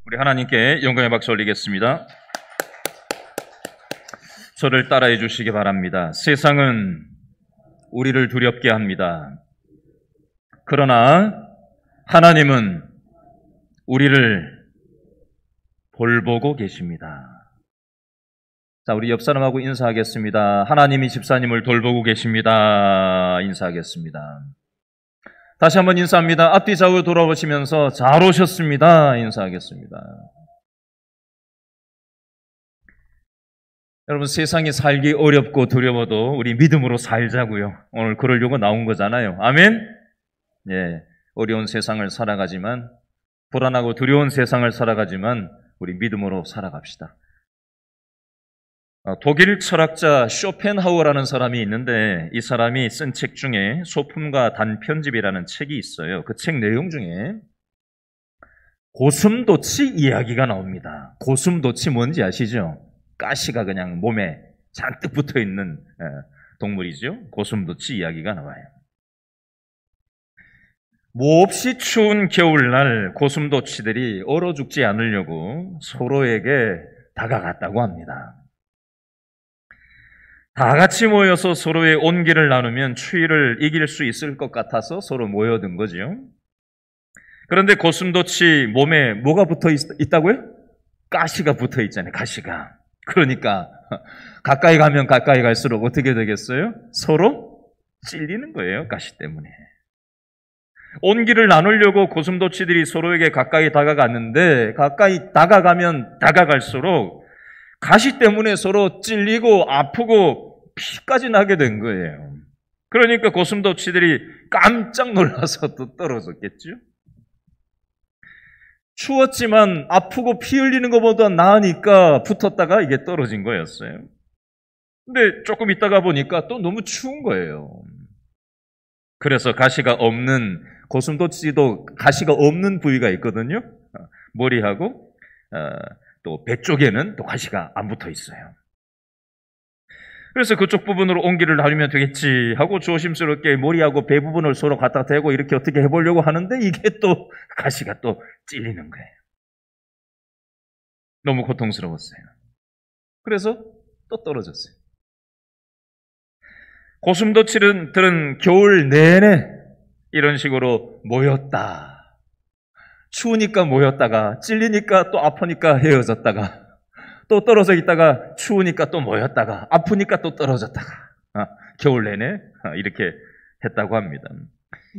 우리 하나님께 영광의 박수 올리겠습니다. 저를 따라해 주시기 바랍니다. 세상은 우리를 두렵게 합니다. 그러나 하나님은 우리를 돌보고 계십니다. 자, 우리 옆 사람하고 인사하겠습니다. 하나님이 집사님을 돌보고 계십니다. 인사하겠습니다. 다시 한번 인사합니다. 앞뒤 좌우 돌아보시면서 잘 오셨습니다. 인사하겠습니다. 여러분, 세상이 살기 어렵고 두려워도 우리 믿음으로 살자고요. 오늘 그러려고 나온 거잖아요. 아멘? 예, 어려운 세상을 살아가지만, 불안하고 두려운 세상을 살아가지만 우리 믿음으로 살아갑시다. 독일 철학자 쇼펜하우어라는 사람이 있는데 이 사람이 쓴 책 중에 소품과 단편집이라는 책이 있어요. 그 책 내용 중에 고슴도치 이야기가 나옵니다. 고슴도치 뭔지 아시죠? 가시가 그냥 몸에 잔뜩 붙어있는 동물이죠. 고슴도치 이야기가 나와요. 몹시 추운 겨울날 고슴도치들이 얼어 죽지 않으려고 서로에게 다가갔다고 합니다. 다 같이 모여서 서로의 온기를 나누면 추위를 이길 수 있을 것 같아서 서로 모여든 거죠. 그런데 고슴도치 몸에 뭐가 붙어 있다고요? 가시가 붙어 있잖아요. 가시가. 그러니까 가까이 가면 가까이 갈수록 어떻게 되겠어요? 서로 찔리는 거예요. 가시 때문에. 온기를 나누려고 고슴도치들이 서로에게 가까이 다가갔는데 가까이 다가가면 다가갈수록 가시 때문에 서로 찔리고 아프고 피까지 나게 된 거예요. 그러니까 고슴도치들이 깜짝 놀라서 또 떨어졌겠죠. 추웠지만 아프고 피 흘리는 것보다 나으니까 붙었다가 이게 떨어진 거였어요. 근데 조금 있다가 보니까 또 너무 추운 거예요. 그래서 가시가 없는, 고슴도치도 가시가 없는 부위가 있거든요. 머리하고 또 배 쪽에는 또 가시가 안 붙어 있어요. 그래서 그쪽 부분으로 온기를 나누면 되겠지 하고 조심스럽게 머리하고 배 부분을 서로 갖다 대고 이렇게 어떻게 해보려고 하는데 이게 또 가시가 또 찔리는 거예요. 너무 고통스러웠어요. 그래서 또 떨어졌어요. 고슴도치들은 겨울 내내 이런 식으로 모였다. 추우니까 모였다가 찔리니까 또 아프니까 헤어졌다가 또 떨어져 있다가 추우니까 또 모였다가 아프니까 또 떨어졌다가 겨울 내내 이렇게 했다고 합니다.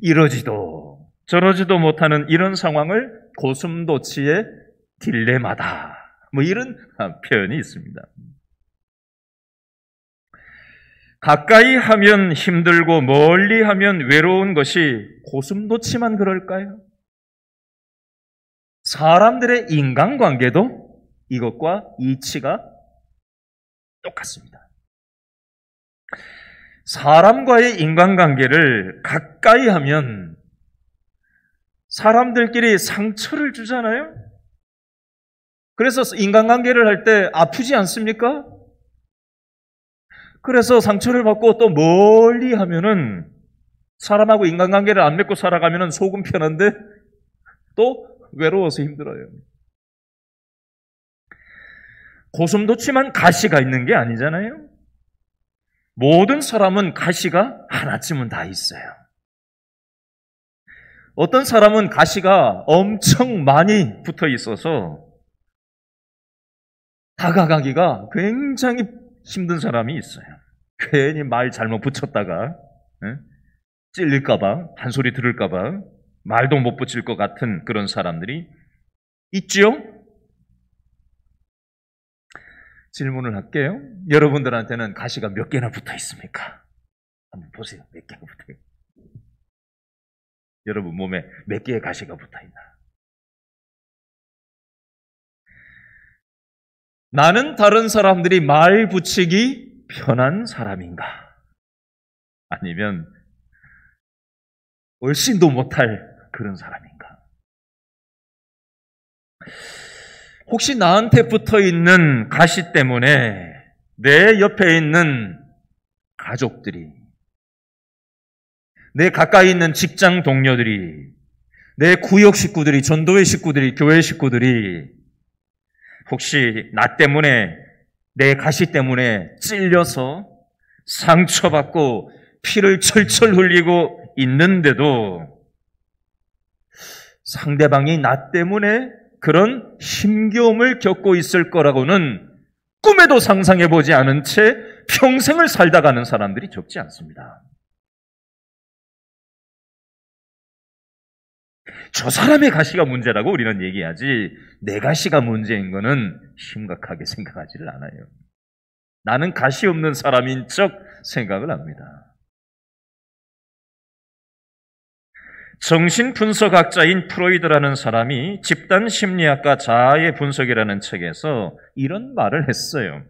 이러지도 저러지도 못하는 이런 상황을 고슴도치의 딜레마다 뭐 이런 표현이 있습니다. 가까이 하면 힘들고 멀리 하면 외로운 것이 고슴도치만 그럴까요? 사람들의 인간관계도 이것과 이치가 똑같습니다. 사람과의 인간관계를 가까이 하면 사람들끼리 상처를 주잖아요. 그래서 인간관계를 할 때 아프지 않습니까? 그래서 상처를 받고 또 멀리 하면은 사람하고 인간관계를 안 맺고 살아가면은 속은 편한데 또 외로워서 힘들어요. 고슴도치만 가시가 있는 게 아니잖아요. 모든 사람은 가시가 하나쯤은 다 있어요. 어떤 사람은 가시가 엄청 많이 붙어 있어서 다가가기가 굉장히 힘든 사람이 있어요. 괜히 말 잘못 붙였다가 찔릴까봐, 한 소리 들을까봐 말도 못 붙일 것 같은 그런 사람들이 있죠? 질문을 할게요. 여러분들한테는 가시가 몇 개나 붙어 있습니까? 한번 보세요. 몇 개가 붙어 있어요. 여러분 몸에 몇 개의 가시가 붙어 있나? 나는 다른 사람들이 말 붙이기 편한 사람인가? 아니면 얼씬도 못할 그런 사람인가? 혹시 나한테 붙어 있는 가시 때문에 내 옆에 있는 가족들이, 내 가까이 있는 직장 동료들이 내 구역 식구들이, 전도회 식구들이, 교회 식구들이 혹시 나 때문에, 내 가시 때문에 찔려서 상처받고 피를 철철 흘리고 있는데도 상대방이 나 때문에 그런 힘겨움을 겪고 있을 거라고는 꿈에도 상상해보지 않은 채 평생을 살다 가는 사람들이 적지 않습니다. 저 사람의 가시가 문제라고 우리는 얘기하지, 내 가시가 문제인 거는 심각하게 생각하지를 않아요. 나는 가시 없는 사람인 척 생각을 합니다. 정신분석학자인 프로이드라는 사람이 집단심리학과 자아의 분석이라는 책에서 이런 말을 했어요.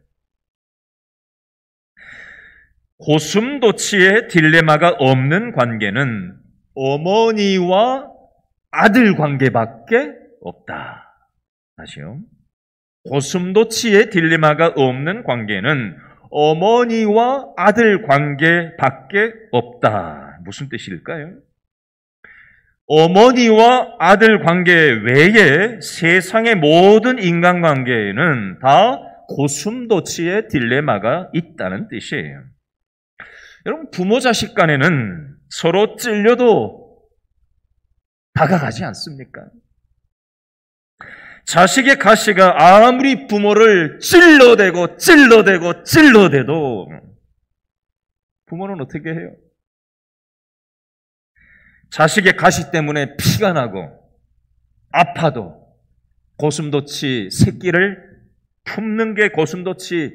고슴도치의 딜레마가 없는 관계는 어머니와 아들 관계밖에 없다. 다시요. 고슴도치의 딜레마가 없는 관계는 어머니와 아들 관계밖에 없다. 무슨 뜻일까요? 어머니와 아들 관계 외에 세상의 모든 인간관계에는 다 고슴도치의 딜레마가 있다는 뜻이에요. 여러분, 부모 자식 간에는 서로 찔려도 다가가지 않습니까? 자식의 가시가 아무리 부모를 찔러대고 찔러대도 부모는 어떻게 해요? 자식의 가시 때문에 피가 나고 아파도 고슴도치 새끼를 품는 게 고슴도치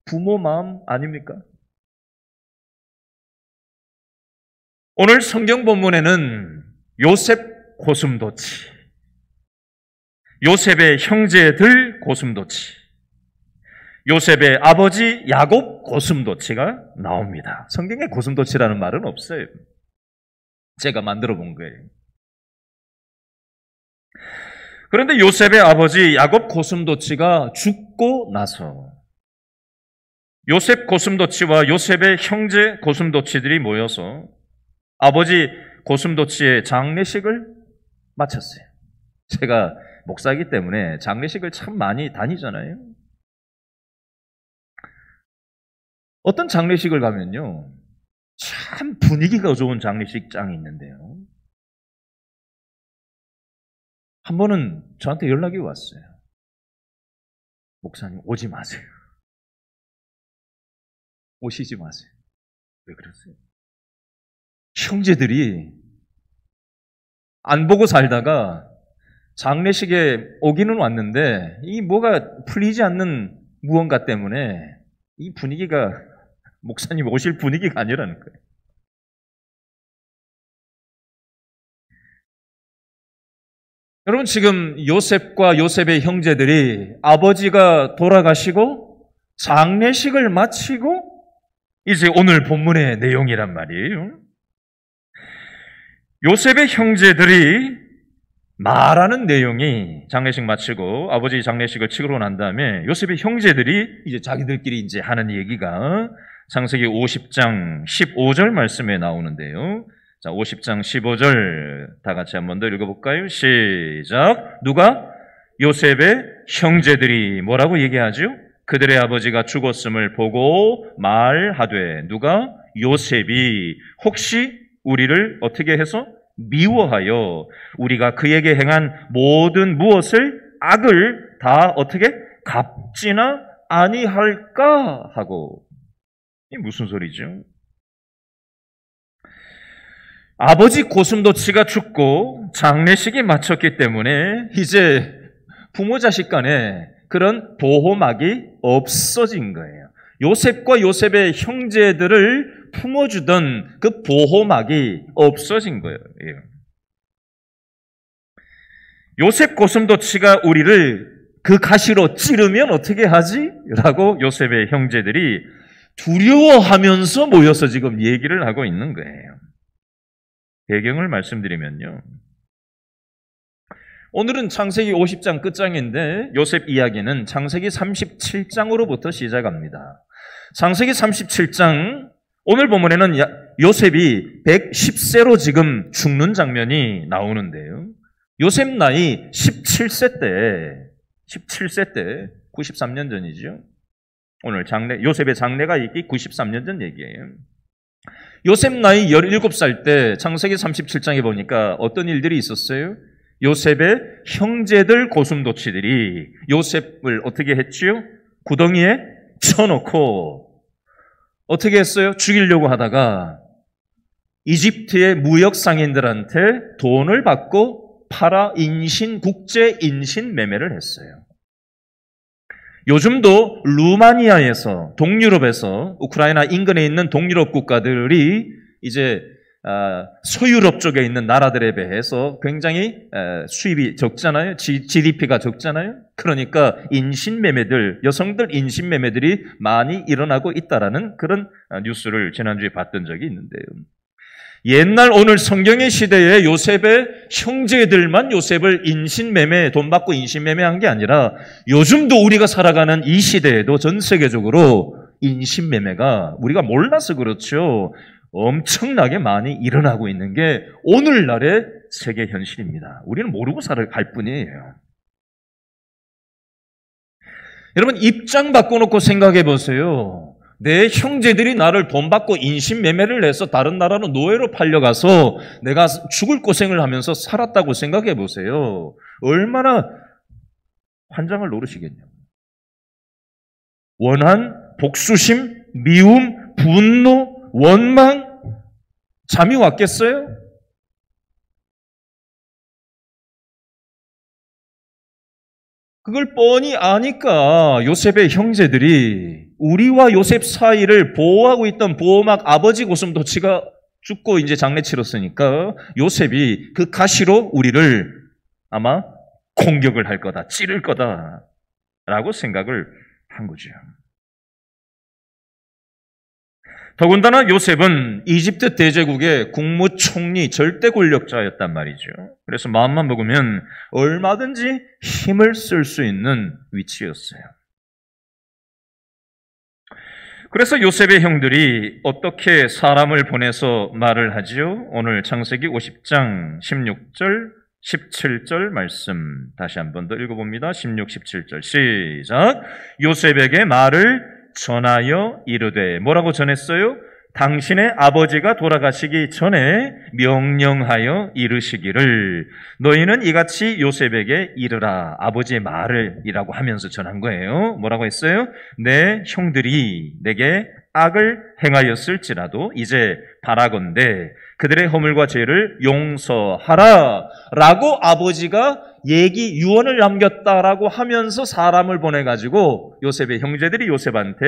부모 마음 아닙니까? 오늘 성경 본문에는 요셉 고슴도치, 요셉의 형제들 고슴도치, 요셉의 아버지 야곱 고슴도치가 나옵니다. 성경에 고슴도치라는 말은 없어요. 제가 만들어 본 거예요. 그런데 요셉의 아버지 야곱 고슴도치가 죽고 나서 요셉 고슴도치와 요셉의 형제 고슴도치들이 모여서 아버지 고슴도치의 장례식을 마쳤어요. 제가 목사이기 때문에 장례식을 참 많이 다니잖아요. 어떤 장례식을 가면요, 참 분위기가 좋은 장례식장이 있는데요. 한 번은 저한테 연락이 왔어요. 목사님, 오지 마세요. 오시지 마세요. 왜 그러세요? 형제들이 안 보고 살다가 장례식에 오기는 왔는데 이 뭐가 풀리지 않는 무언가 때문에 이 분위기가 목사님 오실 분위기가 아니라는 거예요. 여러분, 지금 요셉과 요셉의 형제들이 아버지가 돌아가시고 장례식을 마치고 이제 오늘 본문의 내용이란 말이에요. 요셉의 형제들이 말하는 내용이 장례식 마치고 아버지 장례식을 치르고 난 다음에 요셉의 형제들이 이제 자기들끼리 이제 하는 얘기가 창세기 50장 15절 말씀에 나오는데요. 자, 50장 15절 다 같이 한번 더 읽어볼까요? 시작. 누가? 요셉의 형제들이 뭐라고 얘기하죠? 그들의 아버지가 죽었음을 보고 말하되, 누가? 요셉이 혹시 우리를 어떻게 해서 미워하여 우리가 그에게 행한 모든 무엇을 악을 다 어떻게 갚지나 아니할까 하고. 이게 무슨 소리죠? 아버지 고슴도치가 죽고 장례식이 마쳤기 때문에 이제 부모 자식 간에 그런 보호막이 없어진 거예요. 요셉과 요셉의 형제들을 품어주던 그 보호막이 없어진 거예요. 요셉 고슴도치가 우리를 그 가시로 찌르면 어떻게 하지? 라고 요셉의 형제들이 두려워하면서 모여서 지금 얘기를 하고 있는 거예요. 배경을 말씀드리면요, 오늘은 창세기 50장 끝장인데 요셉 이야기는 창세기 37장으로부터 시작합니다. 창세기 37장 오늘 본문에는 요셉이 110세로 지금 죽는 장면이 나오는데요. 요셉 나이 17세 때 93년 전이죠. 오늘 요셉의 장례가 있기 93년 전 얘기예요. 요셉 나이 17살 때 창세기 37장에 보니까 어떤 일들이 있었어요? 요셉의 형제들 고슴도치들이 요셉을 어떻게 했지요? 구덩이에 쳐놓고 어떻게 했어요? 죽이려고 하다가 이집트의 무역 상인들한테 돈을 받고 팔아 국제 인신 매매를 했어요. 요즘도 루마니아에서 동유럽에서 우크라이나 인근에 있는 동유럽 국가들이 이제 서유럽 쪽에 있는 나라들에 비해서 굉장히 수입이 적잖아요. GDP가 적잖아요. 그러니까 여성들 인신매매들이 많이 일어나고 있다라는 그런 뉴스를 지난주에 봤던 적이 있는데요. 옛날 오늘 성경의 시대에 요셉의 형제들만 요셉을 돈 받고 인신매매한 게 아니라 요즘도 우리가 살아가는 이 시대에도 전 세계적으로 인신매매가 우리가 몰라서 그렇죠. 엄청나게 많이 일어나고 있는 게 오늘날의 세계 현실입니다. 우리는 모르고 살아갈 뿐이에요. 여러분 입장 바꿔놓고 생각해 보세요. 내 형제들이 나를 돈 받고 인신매매를 해서 다른 나라로 노예로 팔려가서 내가 죽을 고생을 하면서 살았다고 생각해 보세요. 얼마나 환장을 노르시겠냐고. 원한, 복수심, 미움, 분노, 원망, 잠이 왔겠어요? 그걸 뻔히 아니까 요셉의 형제들이 우리와 요셉 사이를 보호하고 있던 보호막 아버지 고슴도치가 죽고 이제 장례 치렀으니까 요셉이 그 가시로 우리를 아마 공격을 할 거다, 찌를 거다라고 생각을 한 거죠. 더군다나 요셉은 이집트 대제국의 국무총리 절대 권력자였단 말이죠. 그래서 마음만 먹으면 얼마든지 힘을 쓸 수 있는 위치였어요. 그래서 요셉의 형들이 어떻게 사람을 보내서 말을 하지요? 오늘 창세기 50장 16절, 17절 말씀 다시 한 번 더 읽어봅니다. 16, 17절 시작. 요셉에게 말을 전하여 이르되 뭐라고 전했어요? 당신의 아버지가 돌아가시기 전에 명령하여 이르시기를 너희는 이같이 요셉에게 이르라. 아버지의 말을 이라고 하면서 전한 거예요. 뭐라고 했어요? 내 형들이 내게 악을 행하였을지라도 이제 바라건대 그들의 허물과 죄를 용서하라 라고 아버지가 유언을 남겼다라고 하면서 사람을 보내가지고 요셉의 형제들이 요셉한테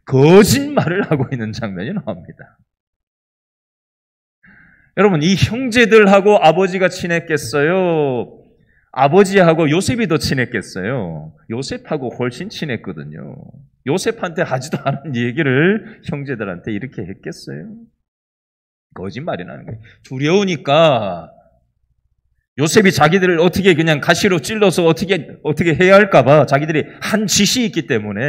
거짓말을 하고 있는 장면이 나옵니다. 여러분, 이 형제들하고 아버지가 친했겠어요? 아버지하고 요셉이 더 친했겠어요? 요셉하고 훨씬 친했거든요. 요셉한테 하지도 않은 얘기를 형제들한테 이렇게 했겠어요? 거짓말이라는 거예요. 두려우니까 요셉이 자기들을 어떻게 그냥 가시로 찔러서 어떻게 해야 할까봐 자기들이 한 짓이 있기 때문에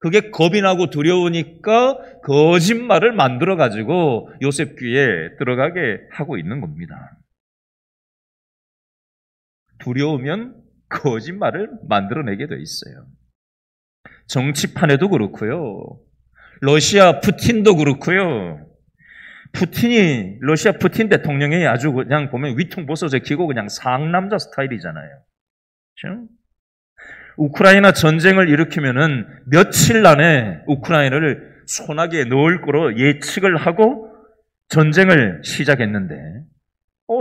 그게 겁이 나고 두려우니까 거짓말을 만들어가지고 요셉 귀에 들어가게 하고 있는 겁니다. 두려우면 거짓말을 만들어내게 돼 있어요. 정치판에도 그렇고요. 러시아 푸틴도 그렇고요. 러시아 푸틴 대통령이 아주 그냥 보면 위퉁 벗어제키고 그냥 상남자 스타일이잖아요. 그렇죠? 우크라이나 전쟁을 일으키면은 며칠 안에 우크라이나를 소나기에 넣을 거로 예측을 하고 전쟁을 시작했는데,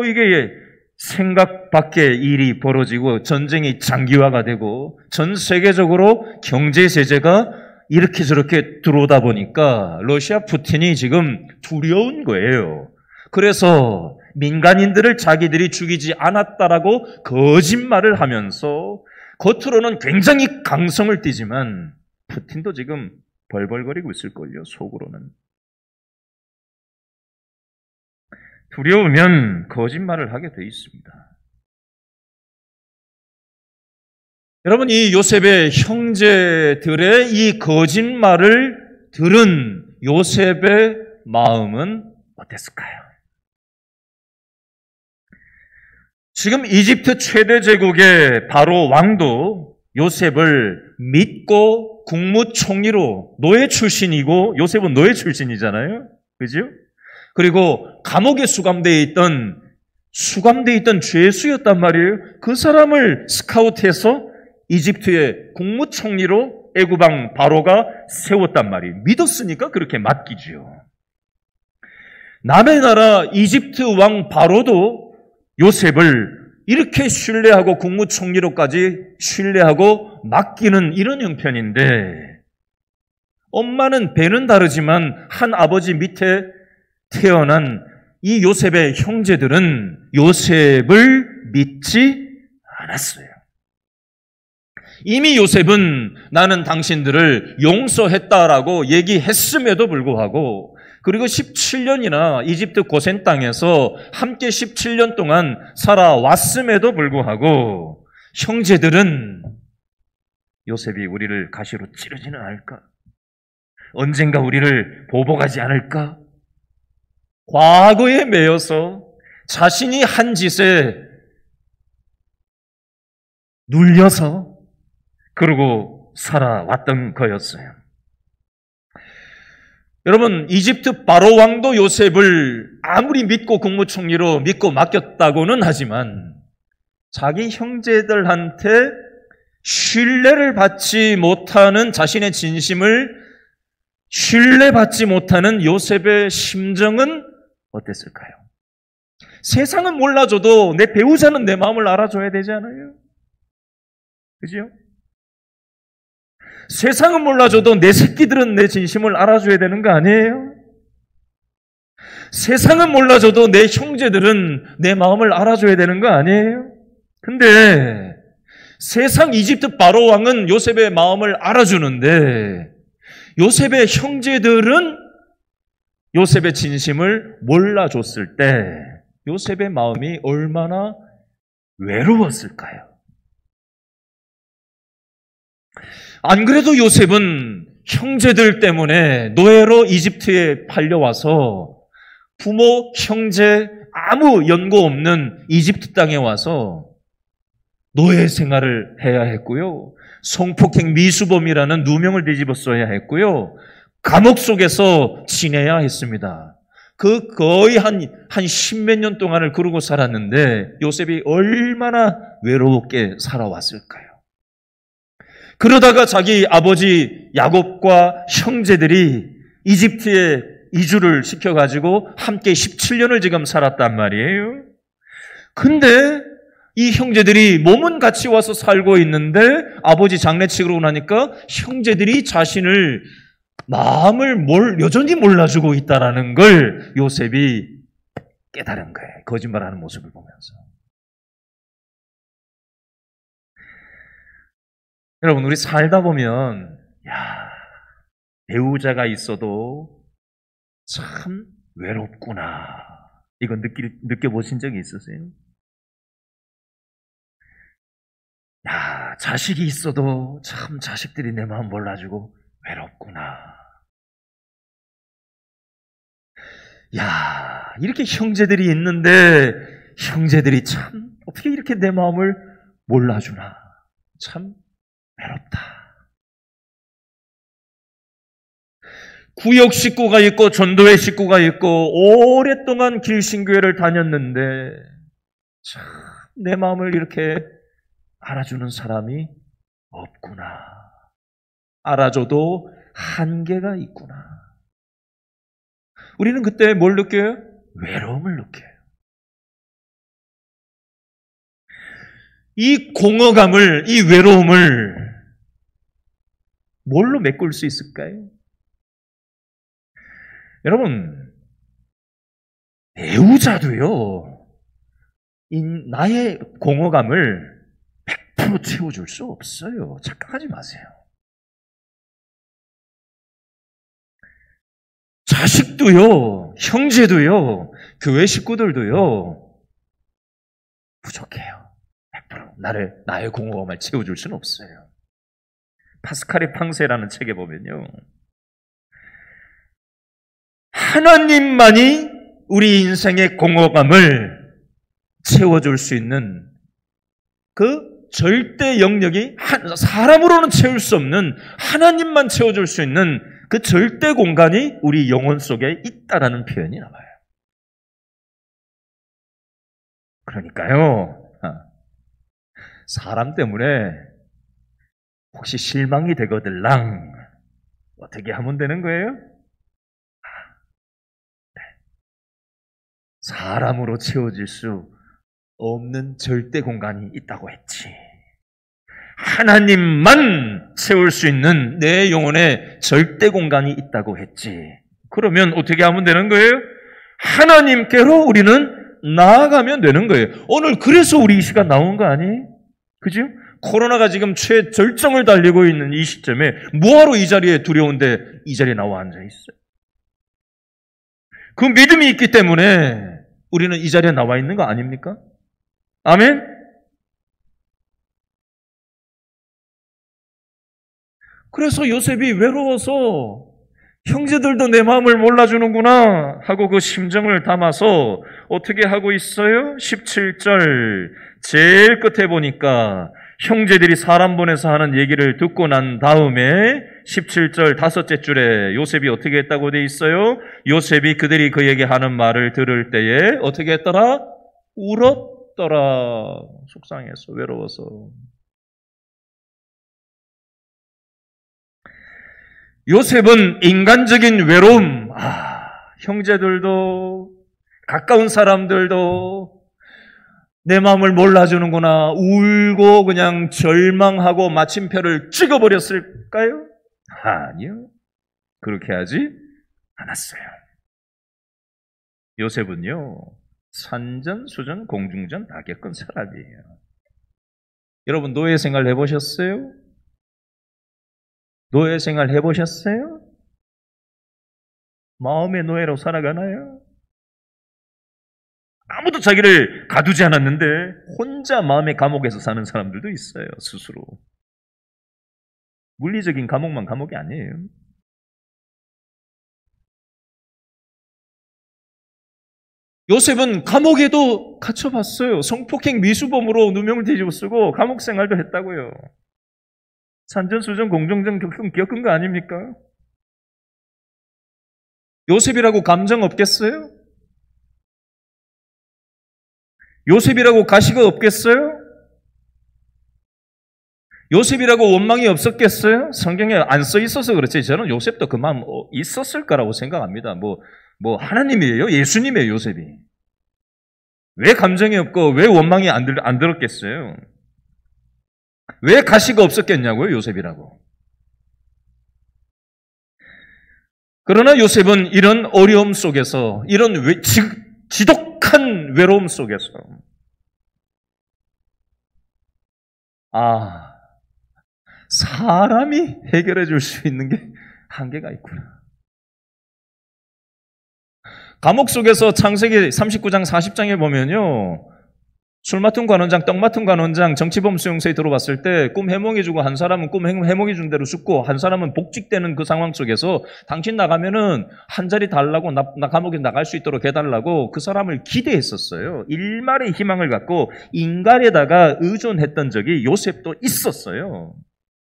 이게 생각 밖의 일이 벌어지고 전쟁이 장기화가 되고 전 세계적으로 경제 제재가 이렇게 저렇게 들어오다 보니까 러시아 푸틴이 지금 두려운 거예요. 그래서 민간인들을 자기들이 죽이지 않았다라고 거짓말을 하면서 겉으로는 굉장히 강성을 띠지만 푸틴도 지금 벌벌거리고 있을걸요, 속으로는. 두려우면 거짓말을 하게 돼 있습니다. 여러분, 이 요셉의 형제들의 이 거짓말을 들은 요셉의 마음은 어땠을까요? 지금 이집트 최대 제국의 바로 왕도 요셉을 믿고 국무총리로, 노예 출신이고 요셉은 노예 출신이잖아요. 그죠? 그리고 감옥에 수감되어 있던 죄수였단 말이에요. 그 사람을 스카우트해서 이집트의 국무총리로 애굽왕 바로가 세웠단 말이에요. 믿었으니까 그렇게 맡기지요. 남의 나라 이집트 왕 바로도 요셉을 이렇게 신뢰하고 국무총리로까지 신뢰하고 맡기는 이런 형편인데, 엄마는 배는 다르지만 한 아버지 밑에 태어난 이 요셉의 형제들은 요셉을 믿지 않았어요. 이미 요셉은 나는 당신들을 용서했다라고 얘기했음에도 불구하고, 그리고 17년이나 이집트 고센 땅에서 함께 17년 동안 살아왔음에도 불구하고 형제들은 요셉이 우리를 가시로 찌르지는 않을까? 언젠가 우리를 보복하지 않을까? 과거에 매여서 자신이 한 짓에 눌려서 그러고 살아왔던 거였어요. 여러분, 이집트 바로 왕도 요셉을 아무리 믿고 국무총리로 믿고 맡겼다고는 하지만 자기 형제들한테 신뢰를 받지 못하는, 자신의 진심을 신뢰받지 못하는 요셉의 심정은 어땠을까요? 세상은 몰라줘도 내 배우자는 내 마음을 알아줘야 되지 않아요? 그죠? 세상은 몰라줘도 내 새끼들은 내 진심을 알아줘야 되는 거 아니에요? 세상은 몰라줘도 내 형제들은 내 마음을 알아줘야 되는 거 아니에요? 근데 세상 이집트 바로 왕은 요셉의 마음을 알아주는데 요셉의 형제들은 요셉의 진심을 몰라줬을 때 요셉의 마음이 얼마나 외로웠을까요? 안 그래도 요셉은 형제들 때문에 노예로 이집트에 팔려와서 부모, 형제 아무 연고 없는 이집트 땅에 와서 노예 생활을 해야 했고요. 성폭행 미수범이라는 누명을 뒤집어 써야 했고요. 감옥 속에서 지내야 했습니다. 그 거의 한 십몇 년 동안을 그러고 살았는데 요셉이 얼마나 외롭게 살아왔을까요? 그러다가 자기 아버지 야곱과 형제들이 이집트에 이주를 시켜가지고 함께 17년을 지금 살았단 말이에요. 근데 이 형제들이 몸은 같이 와서 살고 있는데 아버지 장례치고 나니까 형제들이 자신을 마음을 여전히 몰라주고 있다는 걸 요셉이 깨달은 거예요. 거짓말하는 모습을 보면서. 여러분, 우리 살다 보면 배우자가 있어도 참 외롭구나. 이건 느껴보신 적이 있으세요? 자식이 있어도 참 자식들이 내 마음 몰라주고 외롭구나. 이렇게 형제들이 있는데 형제들이 참 어떻게 이렇게 내 마음을 몰라주나. 참 외롭다. 구역 식구가 있고 전도회 식구가 있고 오랫동안 길신교회를 다녔는데 참 내 마음을 이렇게 알아주는 사람이 없구나. 알아줘도 한계가 있구나. 우리는 그때 뭘 느껴요? 외로움을 느껴요. 이 공허감을, 이 외로움을 뭘로 메꿀 수 있을까요? 여러분, 배우자도요, 나의 공허감을 100% 채워줄 수 없어요. 착각하지 마세요. 자식도요, 형제도요, 교회 식구들도요, 부족해요. 100% 나의 공허감을 채워줄 수는 없어요. 파스칼의 팡세라는 책에 보면요, 하나님만이 우리 인생의 공허감을 채워줄 수 있는 그 절대 영역이 사람으로는 채울 수 없는 하나님만 채워줄 수 있는 그 절대 공간이 우리 영혼 속에 있다라는 표현이 나와요. 그러니까요, 사람 때문에 혹시 실망이 되거들랑 어떻게 하면 되는 거예요? 사람으로 채워질 수 없는 절대 공간이 있다고 했지. 하나님만 채울 수 있는 내 영혼에 절대 공간이 있다고 했지. 그러면 어떻게 하면 되는 거예요? 하나님께로 우리는 나아가면 되는 거예요. 오늘 그래서 우리 이 시간 나온 거 아니에요? 그죠? 코로나가 지금 최절정을 달리고 있는 이 시점에 뭐하러 이 자리에 두려운데 이 자리에 나와 앉아 있어요? 그 믿음이 있기 때문에 우리는 이 자리에 나와 있는 거 아닙니까? 아멘? 그래서 요셉이 외로워서 형제들도 내 마음을 몰라주는구나 하고 그 심정을 담아서 어떻게 하고 있어요? 17절 제일 끝에 보니까 형제들이 사람 보내서 하는 얘기를 듣고 난 다음에 17절 다섯째 줄에 요셉이 어떻게 했다고 돼 있어요? 요셉이 그들이 그에게 하는 말을 들을 때에 어떻게 했더라? 울었더라. 속상해서 외로워서. 요셉은 인간적인 외로움, 형제들도 가까운 사람들도 내 마음을 몰라주는구나. 울고 그냥 절망하고 마침표를 찍어버렸을까요? 아니요. 그렇게 하지 않았어요. 요셉은요, 산전수전 공중전 다 겪은 사람이에요. 여러분 노예 생활 해보셨어요? 노예 생활 해보셨어요? 마음의 노예로 살아가나요? 아무도 자기를 가두지 않았는데 혼자 마음의 감옥에서 사는 사람들도 있어요. 스스로. 물리적인 감옥만 감옥이 아니에요. 요셉은 감옥에도 갇혀봤어요. 성폭행 미수범으로 누명을 뒤집어 쓰고 감옥 생활도 했다고요. 산전수전 공중전 겪은 거 아닙니까? 요셉이라고 감정 없겠어요? 요셉이라고 가시가 없겠어요? 요셉이라고 원망이 없었겠어요? 성경에 안 써 있어서 그렇지 저는 요셉도 그 마음 있었을 거라고 생각합니다. 뭐 하나님이에요? 예수님이에요, 요셉이. 왜 감정이 없고 왜 원망이 안 들었겠어요? 왜 가시가 없었겠냐고요, 요셉이라고. 그러나 요셉은 이런 어려움 속에서, 이런 지독한 외로움 속에서 사람이 해결해 줄 수 있는 게 한계가 있구나. 감옥 속에서 창세기 39장 40장에 보면요, 술 맡은 관원장, 떡 맡은 관원장, 정치범 수용소에 들어왔을 때 꿈 해몽해주고 한 사람은 꿈 해몽해준 대로 죽고 한 사람은 복직되는 그 상황 속에서 당신 나가면은 한 자리 달라고 나 감옥에 나갈 수 있도록 해달라고 그 사람을 기대했었어요. 일말의 희망을 갖고 인간에다가 의존했던 적이 요셉도 있었어요.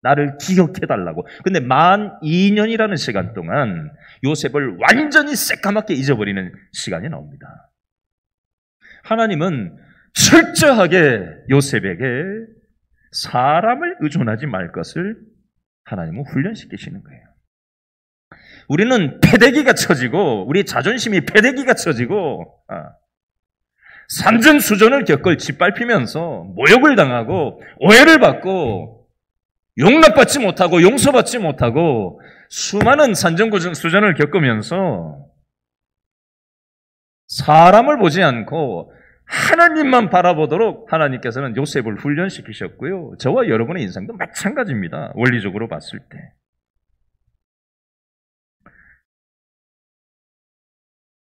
나를 기억해달라고. 근데 만 2년이라는 시간 동안 요셉을 완전히 새까맣게 잊어버리는 시간이 나옵니다. 하나님은 철저하게 요셉에게 사람을 의존하지 말 것을 하나님은 훈련시키시는 거예요. 우리는 패대기가 쳐지고 우리 자존심이 패대기가 쳐지고 산전수전을 겪을 짓밟히면서 모욕을 당하고 오해를 받고 용납받지 못하고 용서받지 못하고 수많은 산전수전을 겪으면서 사람을 보지 않고 하나님만 바라보도록 하나님께서는 요셉을 훈련시키셨고요. 저와 여러분의 인생도 마찬가지입니다. 원리적으로 봤을 때.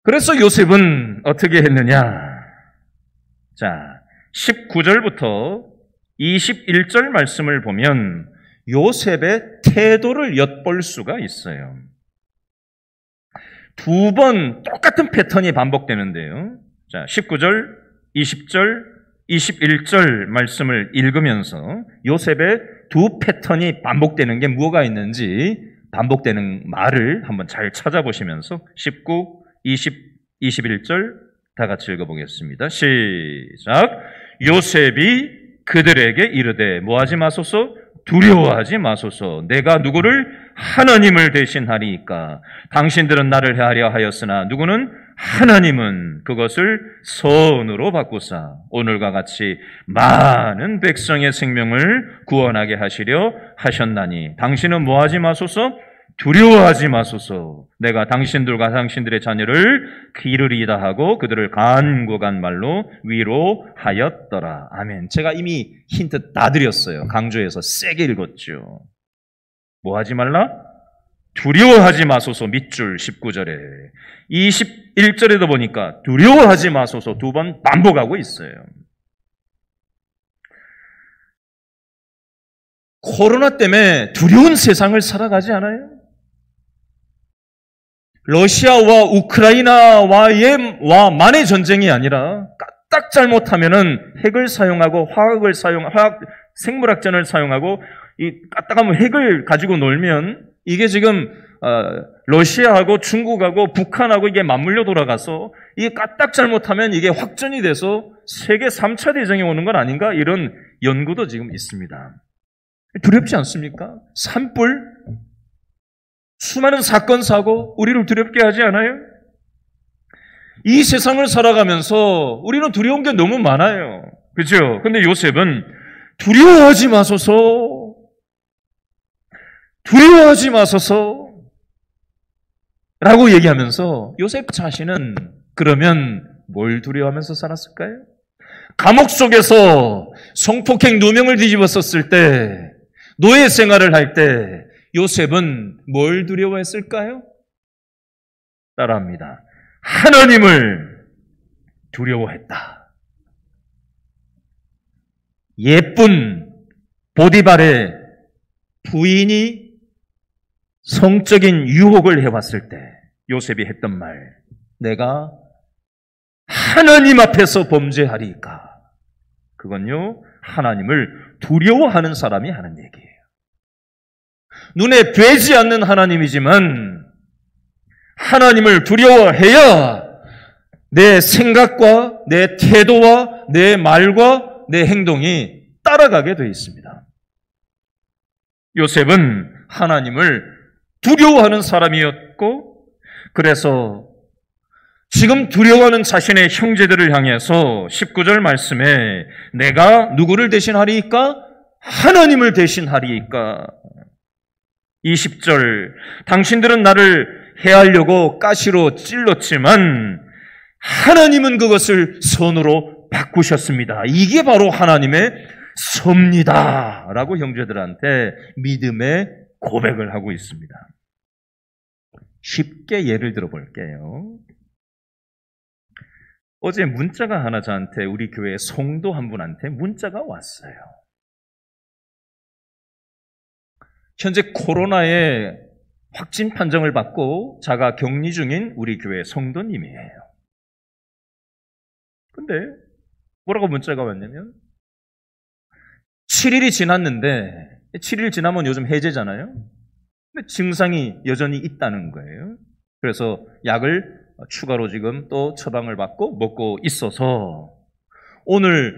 그래서 요셉은 어떻게 했느냐? 자, 19절부터 21절 말씀을 보면 요셉의 태도를 엿볼 수가 있어요. 두 번 똑같은 패턴이 반복되는데요. 자, 19절, 20절, 21절 말씀을 읽으면서 요셉의 두 패턴이 반복되는 게 뭐가 있는지 반복되는 말을 한번 잘 찾아보시면서 19, 20, 21절 다 같이 읽어보겠습니다. 시작. 요셉이 그들에게 이르되 뭐하지 마소서, 두려워하지 마소서. 내가 누구를 하나님을 대신하리이까. 당신들은 나를 해하려 하였으나 누구는 하나님은 그것을 선으로 바꾸사 오늘과 같이 많은 백성의 생명을 구원하게 하시려 하셨나니 당신은 뭐하지 마소서, 두려워하지 마소서. 내가 당신들과 당신들의 자녀를 기르리이다 하고 그들을 간곡한 말로 위로하였더라. 아멘. 제가 이미 힌트 다 드렸어요. 강조해서 세게 읽었죠. 뭐하지 말라? 두려워하지 마소서. 밑줄 19절에 21절에도 보니까 두려워하지 마소서 두 번 반복하고 있어요. 코로나 때문에 두려운 세상을 살아가지 않아요? 러시아와 우크라이나와만의 전쟁이 아니라 까딱 잘못하면은 핵을 사용하고 화학 생물학전을 사용하고 이 까딱하면 핵을 가지고 놀면 이게 지금 러시아하고 중국하고 북한하고 이게 맞물려 돌아가서 이게 까딱 잘못하면 이게 확전이 돼서 세계 3차 대전이 오는 건 아닌가 이런 연구도 지금 있습니다. 두렵지 않습니까? 산불, 수많은 사건, 사고, 우리를 두렵게 하지 않아요? 이 세상을 살아가면서 우리는 두려운 게 너무 많아요. 그죠? 근데 요셉은 두려워하지 마소서, 두려워하지 마소서 라고 얘기하면서 요셉 자신은 그러면 뭘 두려워하면서 살았을까요? 감옥 속에서 성폭행 누명을 뒤집었었을 때, 노예 생활을 할 때 요셉은 뭘 두려워했을까요? 따라합니다. 하나님을 두려워했다. 예쁜 보디발의 부인이 성적인 유혹을 해왔을 때 요셉이 했던 말, 내가 하나님 앞에서 범죄하리까. 그건요, 하나님을 두려워하는 사람이 하는 얘기예요. 눈에 뵈지 않는 하나님이지만 하나님을 두려워해야 내 생각과 내 태도와 내 말과 내 행동이 따라가게 되어 있습니다. 요셉은 하나님을 두려워하는 사람이었고, 그래서 지금 두려워하는 자신의 형제들을 향해서 19절 말씀에 내가 누구를 대신하리이까? 하나님을 대신하리이까? 20절 당신들은 나를 해하려고 가시로 찔렀지만 하나님은 그것을 선으로 바꾸셨습니다. 이게 바로 하나님의 섭니다 라고 형제들한테 믿음의 고백을 하고 있습니다. 쉽게 예를 들어 볼게요. 어제 문자가 하나 저한테, 우리 교회 성도 한 분한테 문자가 왔어요. 현재 코로나에 확진 판정을 받고 자가 격리 중인 우리 교회 성도님이에요. 근데 뭐라고 문자가 왔냐면 7일이 지났는데, 7일 지나면 요즘 해제잖아요. 근데 증상이 여전히 있다는 거예요. 그래서 약을 추가로 지금 또 처방을 받고 먹고 있어서 오늘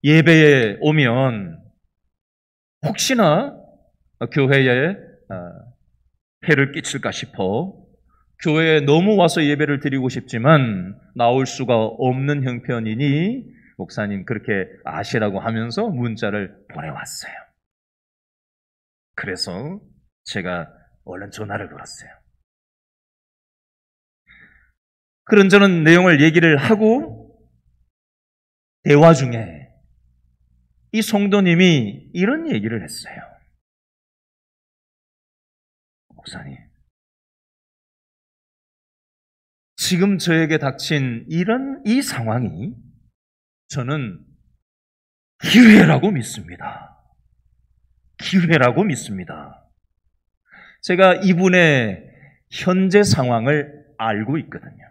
예배에 오면 혹시나 교회에 해를 끼칠까 싶어 교회에 너무 와서 예배를 드리고 싶지만 나올 수가 없는 형편이니 목사님 그렇게 아시라고 하면서 문자를 보내왔어요. 그래서 제가 얼른 전화를 걸었어요. 그런저런 내용을 얘기를 하고 대화 중에 이 성도님이 이런 얘기를 했어요. 목사님, 지금 저에게 닥친 이 상황이 저는 기회라고 믿습니다. 기회라고 믿습니다. 제가 이분의 현재 상황을 알고 있거든요.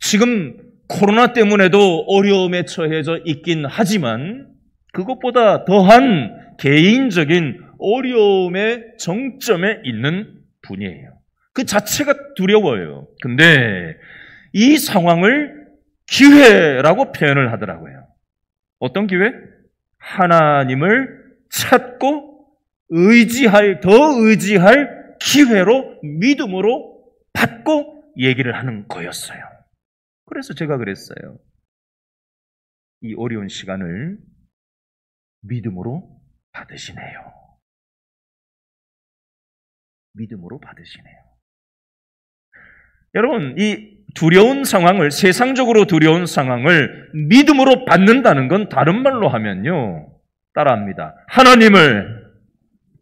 지금 코로나 때문에도 어려움에 처해져 있긴 하지만 그것보다 더한 개인적인 어려움의 정점에 있는 분이에요. 그 자체가 두려워요. 근데 이 상황을 기회라고 표현을 하더라고요. 어떤 기회? 하나님을 찾고 더 의지할 기회로 믿음으로 받고 얘기를 하는 거였어요. 그래서 제가 그랬어요. 이 어려운 시간을 믿음으로 받으시네요. 믿음으로 받으시네요. 여러분, 이 두려운 상황을, 세상적으로 두려운 상황을 믿음으로 받는다는 건 다른 말로 하면요. 따라합니다. 하나님을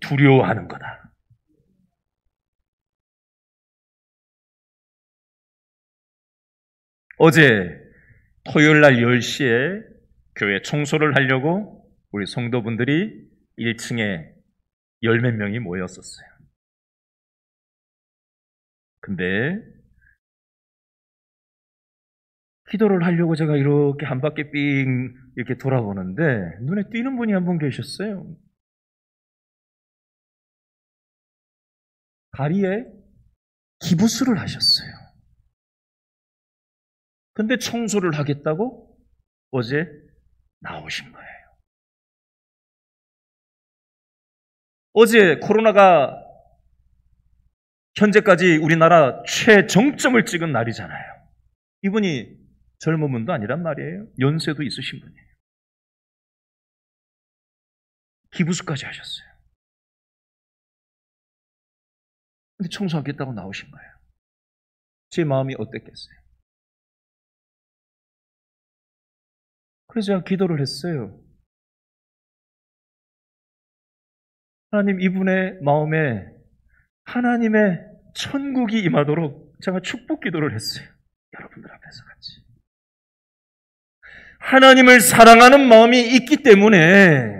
두려워하는 거다. 어제 토요일 날 10시에 교회 청소를 하려고 우리 성도분들이 1층에 열 몇 명이 모였었어요. 근데 기도를 하려고 제가 이렇게 한 바퀴 삥 이렇게 돌아보는데 눈에 띄는 분이 한 분 계셨어요. 다리에 기부스를 하셨어요. 근데 청소를 하겠다고 어제 나오신 거예요. 어제 코로나가 현재까지 우리나라 최정점을 찍은 날이잖아요. 이분이 젊은 분도 아니란 말이에요. 연세도 있으신 분이에요. 기부스까지 하셨어요. 근데 청소하겠다고 나오신 거예요. 제 마음이 어땠겠어요? 그래서 제가 기도를 했어요. 하나님, 이분의 마음에 하나님의 천국이 임하도록 제가 축복 기도를 했어요. 여러분들 앞에서 같이. 하나님을 사랑하는 마음이 있기 때문에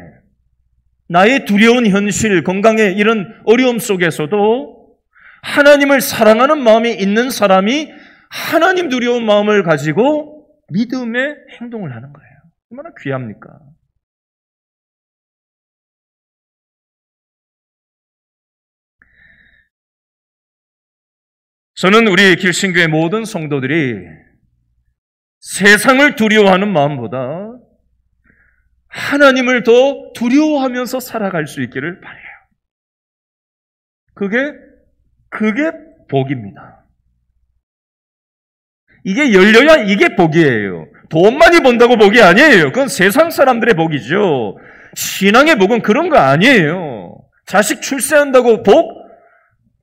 나의 두려운 현실, 건강의 이런 어려움 속에서도 하나님을 사랑하는 마음이 있는 사람이 하나님 두려운 마음을 가지고 믿음의 행동을 하는 거예요. 얼마나 귀합니까? 저는 우리 길신교의 모든 성도들이 세상을 두려워하는 마음보다 하나님을 더 두려워하면서 살아갈 수 있기를 바라요. 그게 복입니다. 이게 열려야 이게 복이에요. 돈 많이 번다고 복이 아니에요. 그건 세상 사람들의 복이죠. 신앙의 복은 그런 거 아니에요. 자식 출세한다고 복?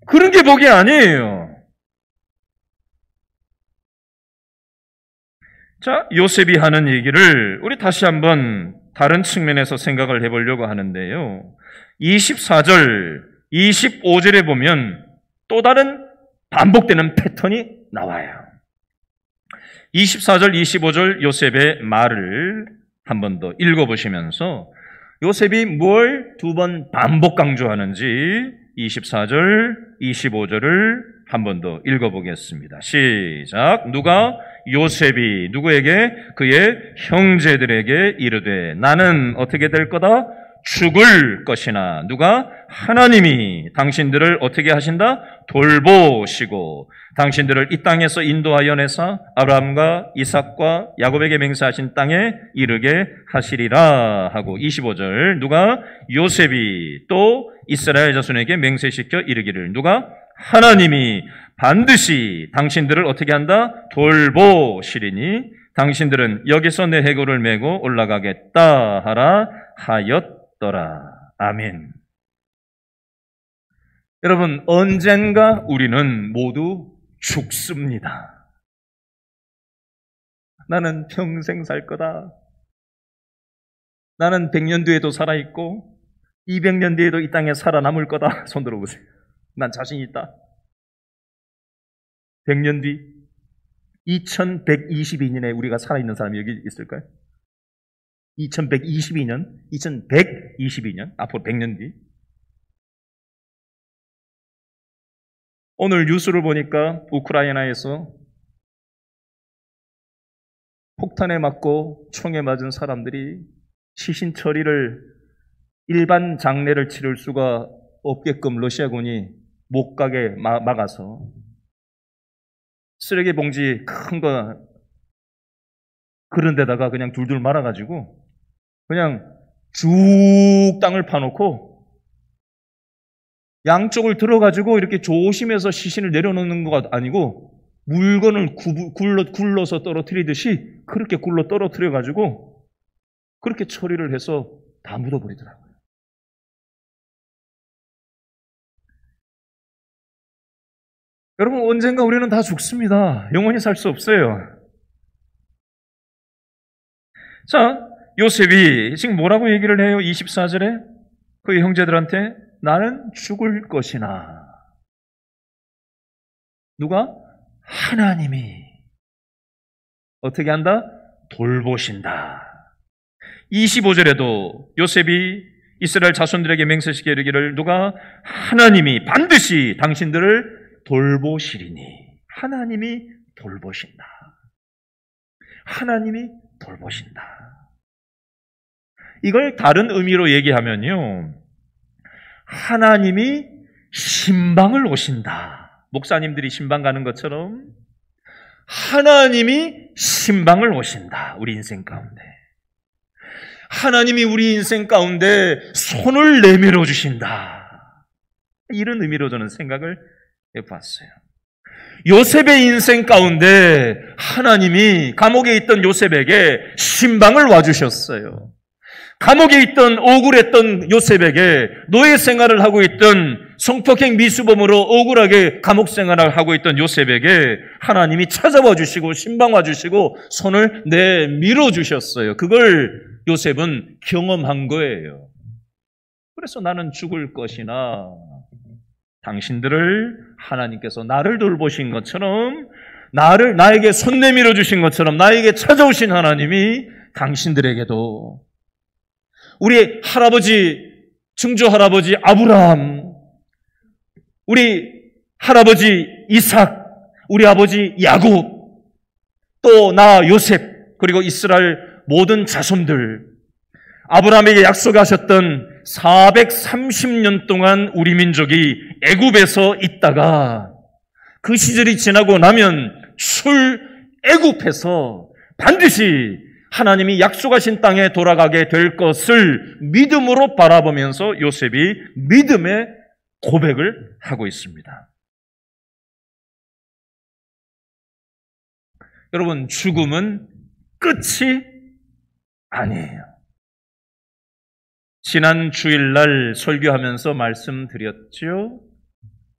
그런 게 복이 아니에요. 자, 요셉이 하는 얘기를 우리 다시 한번 다른 측면에서 생각을 해보려고 하는데요. 24절, 25절에 보면 또 다른 반복되는 패턴이 나와요. 24절, 25절 요셉의 말을 한 번 더 읽어보시면서 요셉이 뭘 두 번 반복 강조하는지 24절, 25절을 한 번 더 읽어보겠습니다. 시작. 누가 요셉이 누구에게? 그의 형제들에게 이르되 나는 어떻게 될 거다? 죽을 것이나 누가? 하나님이 당신들을 어떻게 하신다? 돌보시고 당신들을 이 땅에서 인도하여 내사 아브라함과 이삭과 야곱에게 맹세하신 땅에 이르게 하시리라 하고 25절 누가? 요셉이 또 이스라엘 자손에게 맹세시켜 이르기를 누가? 하나님이 반드시 당신들을 어떻게 한다? 돌보시리니 당신들은 여기서 내 해골을 메고 올라가겠다 하라 하였더라. 아멘. 여러분, 언젠가 우리는 모두 죽습니다. 나는 평생 살 거다. 나는 100년 뒤에도 살아있고 200년 뒤에도 이 땅에 살아남을 거다. 손 들어보세요. 난 자신 있다. 100년 뒤 2122년에 우리가 살아있는 사람이 여기 있을까요? 2122년 앞으로 100년 뒤 오늘 뉴스를 보니까 우크라이나에서 폭탄에 맞고 총에 맞은 사람들이 시신 처리를 일반 장례를 치를 수가 없게끔 러시아군이 못 가게 막아서 쓰레기 봉지 큰 거 그런 데다가 그냥 둘둘 말아가지고 그냥 쭉 땅을 파놓고 양쪽을 들어가지고 이렇게 조심해서 시신을 내려놓는 것 아니고 물건을 굴러서 떨어뜨리듯이 그렇게 굴러 떨어뜨려가지고 그렇게 처리를 해서 다 묻어버리더라고요. 여러분, 언젠가 우리는 다 죽습니다. 영원히 살 수 없어요. 자, 요셉이 지금 뭐라고 얘기를 해요? 24절에 그의 형제들한테 나는 죽을 것이나 누가? 하나님이 어떻게 한다? 돌보신다. 25절에도 요셉이 이스라엘 자손들에게 맹세시켜 이르기를 누가? 하나님이 반드시 당신들을 돌보시리니. 하나님이 돌보신다. 하나님이 돌보신다. 이걸 다른 의미로 얘기하면요, 하나님이 신방을 오신다. 목사님들이 신방 가는 것처럼 하나님이 신방을 오신다. 우리 인생 가운데 하나님이 우리 인생 가운데 손을 내밀어 주신다. 이런 의미로 저는 생각을 해봤어요. 요셉의 인생 가운데 하나님이 감옥에 있던 요셉에게 신방을 와주셨어요. 감옥에 있던 억울했던 요셉에게 노예 생활을 하고 있던 성폭행 미수범으로 억울하게 감옥 생활을 하고 있던 요셉에게 하나님이 찾아와 주시고 신방 와 주시고 손을 내밀어 주셨어요. 그걸 요셉은 경험한 거예요. 그래서 나는 죽을 것이나 당신들을 하나님께서 나를 돌보신 것처럼 나에게 손 내밀어 주신 것처럼 나에게 찾아오신 하나님이 당신들에게도 우리 할아버지, 증조 할아버지 아브라함, 우리 할아버지 이삭, 우리 아버지 야곱, 또 나 요셉, 그리고 이스라엘 모든 자손들, 아브라함에게 약속하셨던 430년 동안 우리 민족이 애굽에서 있다가 그 시절이 지나고 나면 출애굽해서 반드시 하나님이 약속하신 땅에 돌아가게 될 것을 믿음으로 바라보면서 요셉이 믿음의 고백을 하고 있습니다. 여러분, 죽음은 끝이 아니에요. 지난 주일날 설교하면서 말씀드렸죠.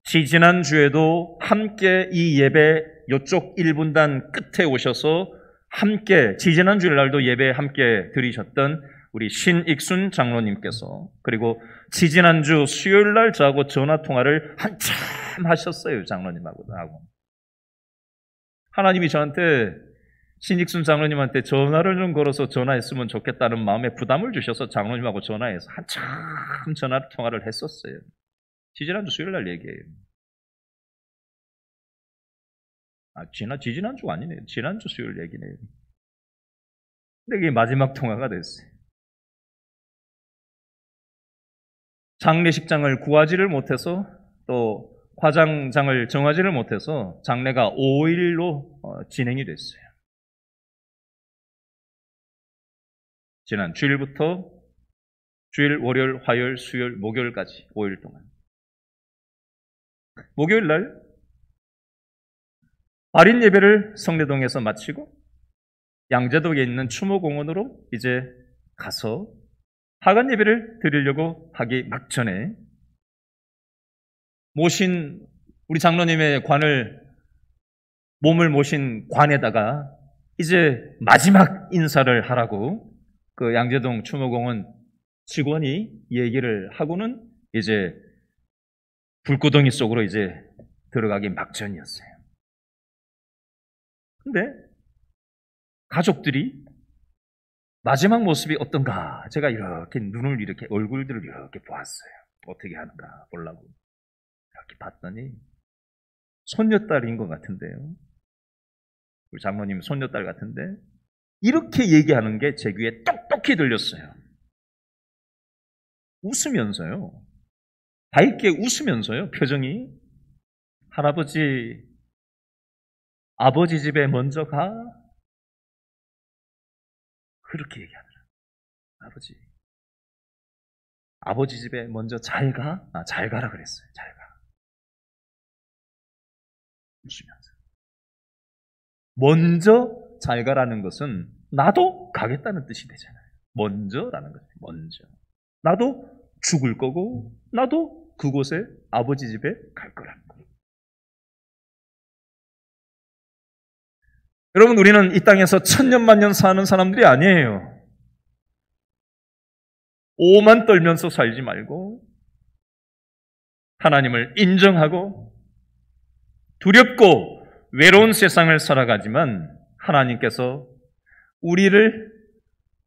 지지난 주에도 함께 이 예배 이쪽 1분단 끝에 오셔서 함께 지지난 주일날도 예배 함께 드리셨던 우리 신익순 장로님께서, 그리고 지지난주 수요일날 저하고 전화통화를 한참 하셨어요. 장로님하고. 하나님이 저한테, 신익순 장로님한테 전화를 좀 걸어서 전화했으면 좋겠다는 마음에 부담을 주셔서 장로님하고 전화해서 한참 전화통화를 했었어요. 지지난주 수요일날 얘기예요. 지지난주가 아니네요. 지난주 수요일 얘기네요. 근데 이게 마지막 통화가 됐어요. 장례식장을 구하지를 못해서 또 화장장을 정하지를 못해서 장례가 5일로 진행이 됐어요. 지난 주일부터 주일, 월요일, 화요일, 수요일, 목요일까지 5일 동안. 목요일 날 발인 예배를 성례동에서 마치고 양재동에 있는 추모공원으로 이제 가서 하간 예배를 드리려고 하기 막전에 모신 우리 장로님의 몸을 모신 관에다가 이제 마지막 인사를 하라고 그 양재동 추모공원 직원이 얘기를 하고는 이제 불구덩이 속으로 이제 들어가기 막전이었어요. 근데 가족들이 마지막 모습이 어떤가 제가 이렇게 눈을 이렇게 얼굴들을 이렇게 보았어요. 어떻게 하는가 보려고 이렇게 봤더니 손녀딸인 것 같은데요. 우리 장모님 손녀딸 같은데 이렇게 얘기하는 게 제 귀에 똑똑히 들렸어요. 웃으면서요. 밝게 웃으면서요. 표정이. 할아버지, 아버지 집에 먼저 가. 그렇게 얘기하더라. 아버지 집에 먼저 잘 가? 잘 가라 그랬어요. 잘 가. 웃으면서. 먼저 잘 가라는 것은 나도 가겠다는 뜻이 되잖아요. 먼저라는 거죠. 먼저. 나도 죽을 거고 나도 그곳에 아버지 집에 갈 거라는 거예요. 여러분, 우리는 이 땅에서 천년만년 사는 사람들이 아니에요. 오만 떨면서 살지 말고 하나님을 인정하고 두렵고 외로운 세상을 살아가지만 하나님께서 우리를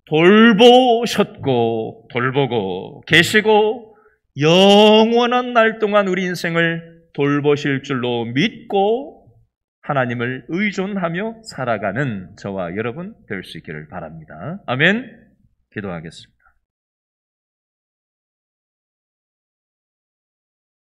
돌보셨고 돌보고 계시고 영원한 날 동안 우리 인생을 돌보실 줄로 믿고 하나님을 의존하며 살아가는 저와 여러분 될 수 있기를 바랍니다. 아멘. 기도하겠습니다.